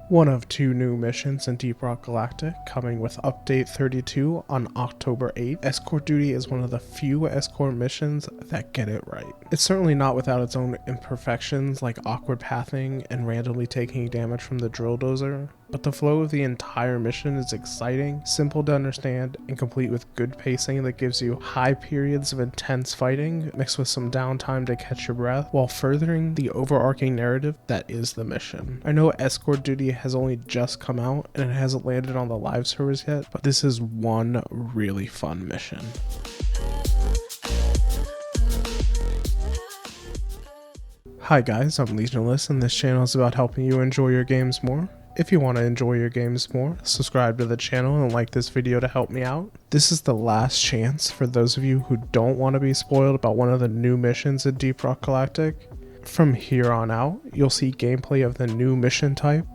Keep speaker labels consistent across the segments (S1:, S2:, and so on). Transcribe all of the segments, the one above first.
S1: One of two new missions in Deep Rock Galactic, coming with Update 32 on October 8th. Escort Duty is one of the few escort missions that get it right. It's certainly not without its own imperfections like awkward pathing and randomly taking damage from the drilldozer, but the flow of the entire mission is exciting, simple to understand, and complete with good pacing that gives you high periods of intense fighting mixed with some downtime to catch your breath while furthering the overarching narrative that is the mission. I know Escort Duty has only just come out and it hasn't landed on the live servers yet, but this is one really fun mission. Hi guys, I'm Legionless and this channel is about helping you enjoy your games more. If you want to enjoy your games more, subscribe to the channel and like this video to help me out. This is the last chance for those of you who don't want to be spoiled about one of the new missions in Deep Rock Galactic. From here on out, you'll see gameplay of the new mission type.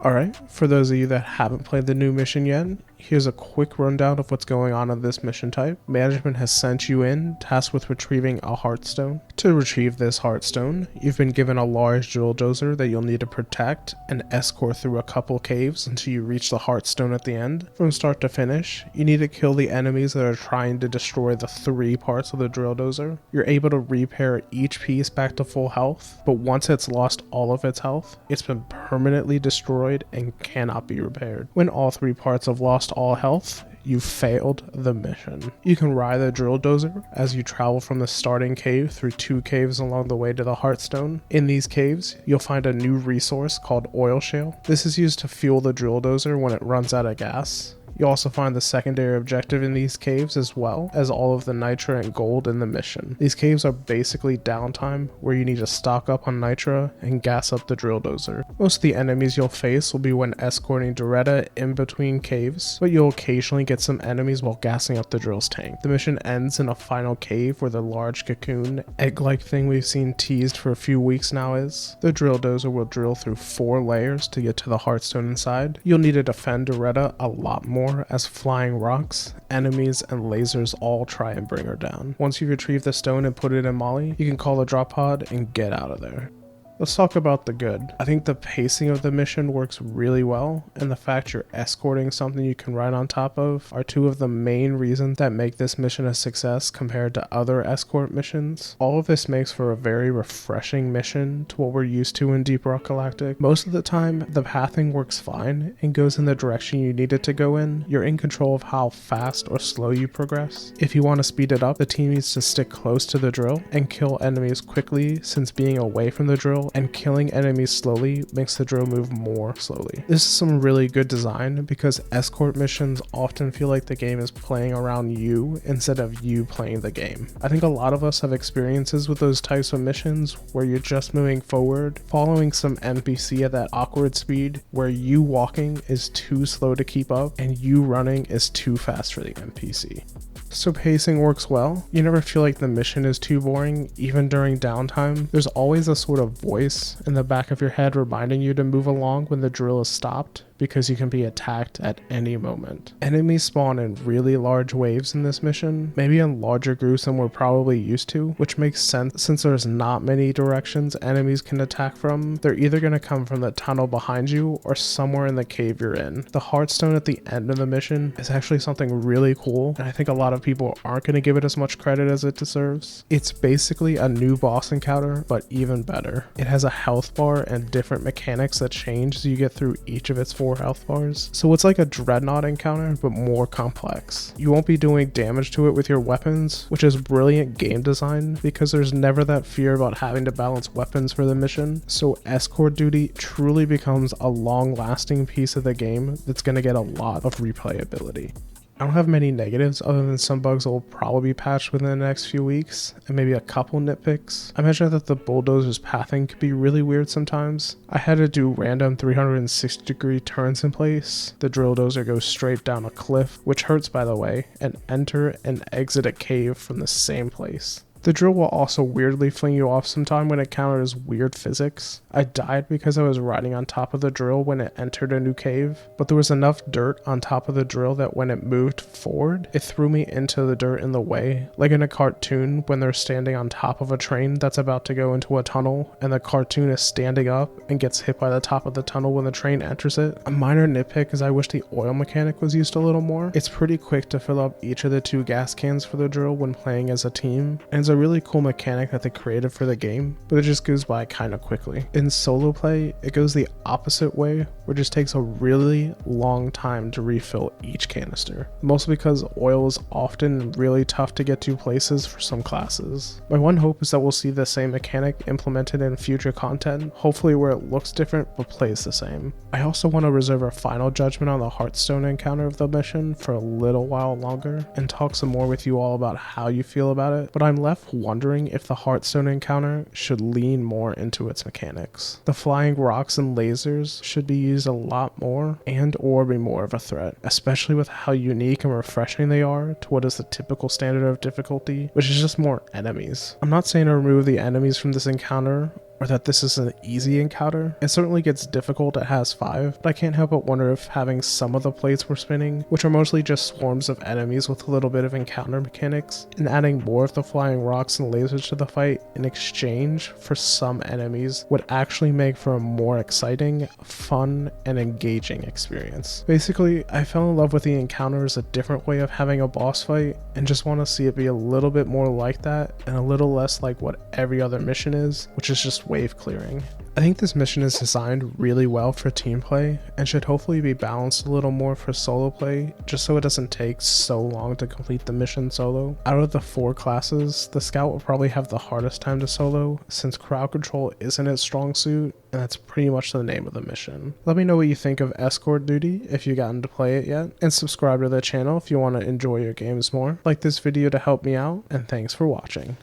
S1: Alright, for those of you that haven't played the new mission yet, here's a quick rundown of what's going on in this mission type. Management has sent you in, tasked with retrieving a heartstone. To retrieve this heartstone, you've been given a large drilldozer that you'll need to protect and escort through a couple caves until you reach the heartstone at the end. From start to finish, you need to kill the enemies that are trying to destroy the 3 parts of the drilldozer. You're able to repair each piece back to full health, but once it's lost all of its health, it's been permanently destroyed and cannot be repaired. When all 3 parts have lost all health, you failed the mission. You can ride the drilldozer as you travel from the starting cave through 2 caves along the way to the heartstone. In these caves, you'll find a new resource called oil shale. This is used to fuel the drilldozer when it runs out of gas. You also find the secondary objective in these caves as well as all of the nitra and gold in the mission. These caves are basically downtime where you need to stock up on nitra and gas up the drilldozer. Most of the enemies you'll face will be when escorting Dreadnought in between caves, but you'll occasionally get some enemies while gassing up the drill's tank. The mission ends in a final cave where the large cocoon, egg-like thing we've seen teased for a few weeks now is. The drilldozer will drill through 4 layers to get to the heartstone inside. You'll need to defend Dreadnought a lot more as flying rocks, enemies, and lasers all try and bring her down. Once you retrieve the stone and put it in Molly, you can call the drop pod and get out of there. Let's talk about the good. I think the pacing of the mission works really well, and the fact you're escorting something you can ride on top of are 2 of the main reasons that make this mission a success compared to other escort missions. All of this makes for a very refreshing mission to what we're used to in Deep Rock Galactic. Most of the time, the pathing works fine and goes in the direction you need it to go in. You're in control of how fast or slow you progress. If you want to speed it up, the team needs to stick close to the drill and kill enemies quickly, since being away from the drill and killing enemies slowly makes the drill move more slowly. This is some really good design because escort missions often feel like the game is playing around you instead of you playing the game. I think a lot of us have experiences with those types of missions where you're just moving forward, following some NPC at that awkward speed where you walking is too slow to keep up and you running is too fast for the NPC. So pacing works well. You never feel like the mission is too boring, even during downtime. There's always a sort of voice in the back of your head reminding you to move along when the drill is stopped, because you can be attacked at any moment. Enemies spawn in really large waves in this mission, maybe in larger groups than we're probably used to, which makes sense since there's not many directions enemies can attack from. They're either going to come from the tunnel behind you or somewhere in the cave you're in. The heartstone at the end of the mission is actually something really cool, and I think a lot of people aren't going to give it as much credit as it deserves. It's basically a new boss encounter, but even better. It has a health bar and different mechanics that change as you get through each of its 4 health bars. So it's like a Dreadnought encounter, but more complex. You won't be doing damage to it with your weapons, which is brilliant game design because there's never that fear about having to balance weapons for the mission. So Escort Duty truly becomes a long-lasting piece of the game that's going to get a lot of replayability. I don't have many negatives other than some bugs that will probably be patched within the next few weeks, and maybe a couple nitpicks. I imagine that the bulldozer's pathing could be really weird sometimes. I had to do random 360-degree turns in place. The drilldozer goes straight down a cliff, which hurts by the way, and enter and exit a cave from the same place. The drill will also weirdly fling you off sometime when it encounters weird physics. I died because I was riding on top of the drill when it entered a new cave, but there was enough dirt on top of the drill that when it moved forward, it threw me into the dirt in the way, like in a cartoon when they're standing on top of a train that's about to go into a tunnel, and the cartoon is standing up and gets hit by the top of the tunnel when the train enters it. A minor nitpick is I wish the oil mechanic was used a little more. It's pretty quick to fill up each of the 2 gas cans for the drill when playing as a team, and it's a really cool mechanic that they created for the game, but it just goes by kinda quickly. In solo play, it goes the opposite way, where it just takes a really long time to refill each canister, mostly because oil is often really tough to get to places for some classes. My one hope is that we'll see the same mechanic implemented in future content, hopefully where it looks different but plays the same. I also want to reserve a final judgment on the Hearthstone encounter of the mission for a little while longer and talk some more with you all about how you feel about it, but I'm left wondering if the Hearthstone encounter should lean more into its mechanics. The flying rocks and lasers should be used a lot more and or be more of a threat, especially with how unique and refreshing they are to what is the typical standard of difficulty, which is just more enemies. I'm not saying to remove the enemies from this encounter, or that this is an easy encounter. It certainly gets difficult at Has 5, but I can't help but wonder if having some of the plates we're spinning, which are mostly just swarms of enemies with a little bit of encounter mechanics, and adding more of the flying rocks and lasers to the fight in exchange for some enemies would actually make for a more exciting, fun, and engaging experience. Basically, I fell in love with the encounter as a different way of having a boss fight, and just want to see it be a little bit more like that, and a little less like what every other mission is, which is just wave clearing. I think this mission is designed really well for team play and should hopefully be balanced a little more for solo play, just so it doesn't take so long to complete the mission solo. Out of the 4 classes, the scout will probably have the hardest time to solo since crowd control isn't its strong suit, and that's pretty much the name of the mission. Let me know what you think of Escort Duty if you've gotten to play it yet, and subscribe to the channel if you want to enjoy your games more. Like this video to help me out, and thanks for watching.